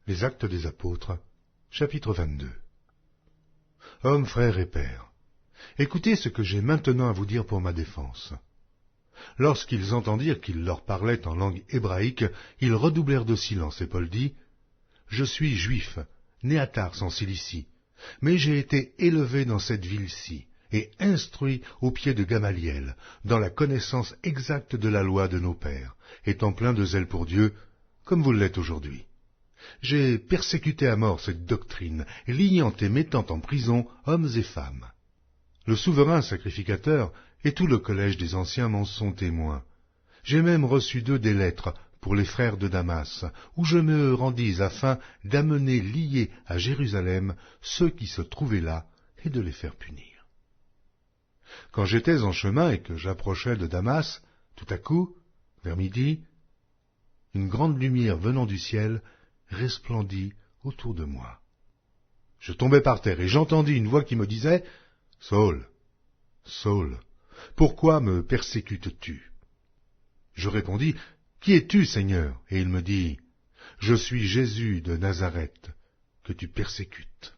Les Actes des Apôtres, chapitre 22. Hommes, frères et pères, écoutez ce que j'ai maintenant à vous dire pour ma défense. Lorsqu'ils entendirent qu'il leur parlait en langue hébraïque, ils redoublèrent de silence, et Paul dit, « Je suis juif, né à Tars en Cilicie, mais j'ai été élevé dans cette ville-ci, et instruit au pied de Gamaliel, dans la connaissance exacte de la loi de nos pères, étant plein de zèle pour Dieu, comme vous l'êtes aujourd'hui. J'ai persécuté à mort cette doctrine, liant et mettant en prison hommes et femmes. Le souverain sacrificateur et tout le collège des anciens m'en sont témoins. J'ai même reçu d'eux des lettres pour les frères de Damas, où je me rendis afin d'amener liés à Jérusalem ceux qui se trouvaient là et de les faire punir. Quand j'étais en chemin et que j'approchais de Damas, tout à coup, vers midi, une grande lumière venant du ciel resplendit autour de moi. Je tombai par terre et j'entendis une voix qui me disait « Saul, Saul, pourquoi me persécutes-tu » Je répondis « Qui es-tu, Seigneur » Et il me dit « Je suis Jésus de Nazareth, que tu persécutes. »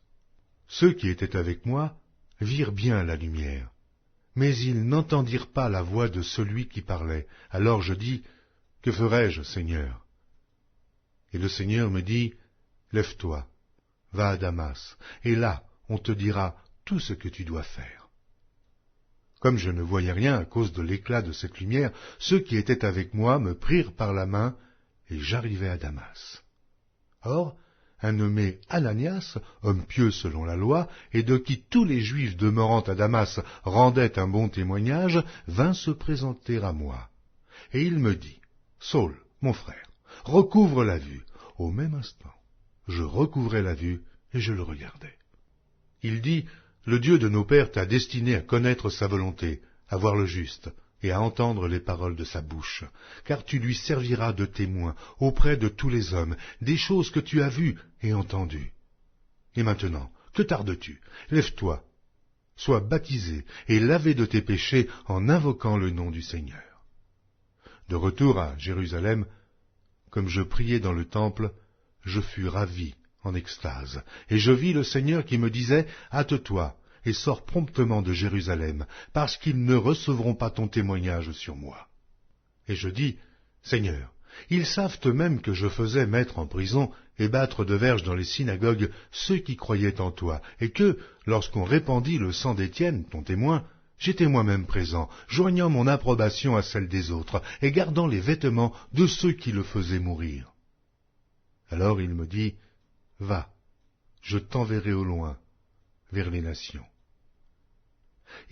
Ceux qui étaient avec moi virent bien la lumière, mais ils n'entendirent pas la voix de celui qui parlait. Alors je dis « Que ferai-je, Seigneur » Et le Seigneur me dit, « Lève-toi, va à Damas, et là on te dira tout ce que tu dois faire. » Comme je ne voyais rien à cause de l'éclat de cette lumière, ceux qui étaient avec moi me prirent par la main, et j'arrivai à Damas. Or, un nommé Ananias, homme pieux selon la loi, et de qui tous les Juifs demeurant à Damas rendaient un bon témoignage, vint se présenter à moi. Et il me dit, « Saul, mon frère, recouvre la vue. » Au même instant, je recouvrai la vue et je le regardai. Il dit, « Le Dieu de nos pères t'a destiné à connaître sa volonté, à voir le juste et à entendre les paroles de sa bouche, car tu lui serviras de témoin auprès de tous les hommes des choses que tu as vues et entendues. Et maintenant, que tardes-tu? Lève-toi, sois baptisé et lavé de tes péchés en invoquant le nom du Seigneur. » De retour à Jérusalem, comme je priais dans le temple, je fus ravi, en extase, et je vis le Seigneur qui me disait, « Hâte-toi, et sors promptement de Jérusalem, parce qu'ils ne recevront pas ton témoignage sur moi. » Et je dis, « Seigneur, ils savent eux-mêmes que je faisais mettre en prison et battre de verges dans les synagogues ceux qui croyaient en toi, et que, lorsqu'on répandit le sang d'Étienne, ton témoin, j'étais moi-même présent, joignant mon approbation à celle des autres, et gardant les vêtements de ceux qui le faisaient mourir. » Alors il me dit, « Va, je t'enverrai au loin, vers les nations. »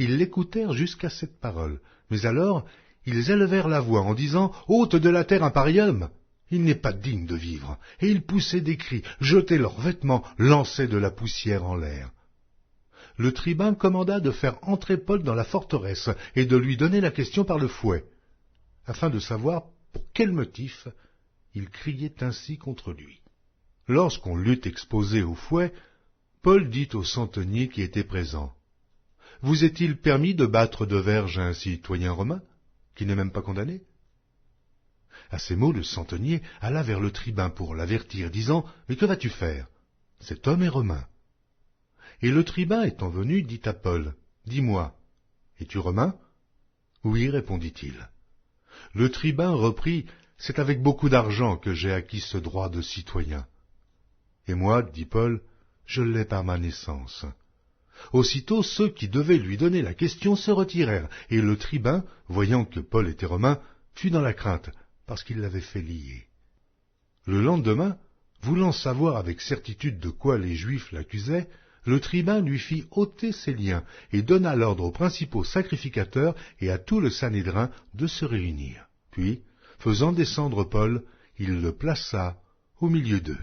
Ils l'écoutèrent jusqu'à cette parole, mais alors ils élevèrent la voix en disant, « Ôte de la terre un pareil homme, il n'est pas digne de vivre. » Et ils poussaient des cris, jetaient leurs vêtements, lançaient de la poussière en l'air. Le tribun commanda de faire entrer Paul dans la forteresse et de lui donner la question par le fouet, afin de savoir pour quel motif il criait ainsi contre lui. Lorsqu'on l'eut exposé au fouet, Paul dit au centenier qui était présent, « Vous est-il permis de battre de verges un citoyen romain, qui n'est même pas condamné ?» À ces mots, le centenier alla vers le tribun pour l'avertir, disant, « Mais que vas-tu faire? Cet homme est romain. » Et le tribun étant venu, dit à Paul, « Dis-moi, es-tu romain ?» ?»« Oui, répondit-il. Le tribun reprit, « C'est avec beaucoup d'argent que j'ai acquis ce droit de citoyen. » « Et moi, dit Paul, je l'ai par ma naissance. » Aussitôt, ceux qui devaient lui donner la question se retirèrent, et le tribun, voyant que Paul était romain, fut dans la crainte, parce qu'il l'avait fait lier. Le lendemain, voulant savoir avec certitude de quoi les Juifs l'accusaient, le tribun lui fit ôter ses liens, et donna l'ordre aux principaux sacrificateurs et à tout le Sanhédrin de se réunir. Puis, faisant descendre Paul, il le plaça au milieu d'eux.